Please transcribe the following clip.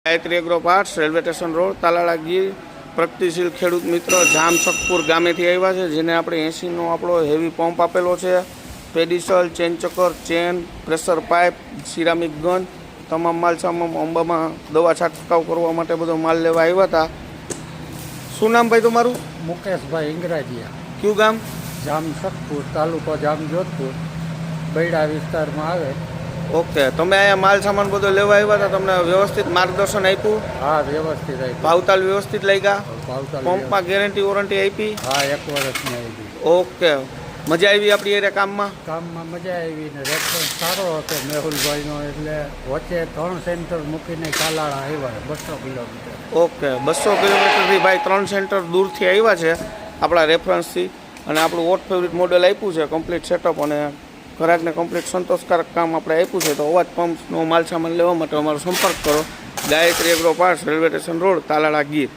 Gayatri agro parts railway station road Talala Gir પ્રગતિશીલ ખેડૂત મિત્ર જામશકપુર ગામેથી આવ્યા છે, જેને આપણે 80નો આપણો હેવી પંપ આપેલો છે, પેડિસલ, ચેન ચક્કર, chain, pressure pipe, ceramic gun, તમામ માલ સામાન અંબામાં દવા છંટકાવ કરવા માટે બધો માલ લેવા આવ્યા હતા. શું નામ ભાઈ તમારું? મુકેશભાઈ ઇંગરાજીયા, કયું ગામ? જામશકપુર, તાલુકો જામજોધપુર, બૈડા વિસ્તારમાં આવે. ઓકે, તમે અહીંયા માલ સામાન બધો લેવા આવ્યા હતા, તમને વ્યવસ્થિત માર્ગદર્શન આપ્યું? હા, વ્યવસ્થિત આવી. ભાવતાલ વ્યવસ્થિત લઈ ગયા? ભાવતાલ પંપમાં ગેરંટી વોરંટી આપી? હા, 1 વર્ષની આવી. ઓકે, મજા આવી આપણી એ કામમાં? કામમાં મજા આવી ને રેસ્પોન્સ સારો હતો મેહુલભાઈનો. એટલે વચ્ચે 3 સેન્ટર મૂકીને તાલાળા આવ્યા 200 કિલોમીટર. ઓકે, 200 કિલોમીટરથી ભાઈ 3 સેન્ટર દૂરથી આવ્યા છે આપણા રેફરન્સથી, અને આપણું વોટ ફેવરિટ મોડેલ આપ્યું છે, કમ્પ્લીટ સેટઅપ અને ગ્રાહકને કમ્પ્લીટ સંતોષકારક કામ આપણે આપ્યું છે. તો અવાજ પંપનો માલ સામાન લેવા માટે અમારો સંપર્ક કરો. Gayatri agro parts railway station road Talala Gir.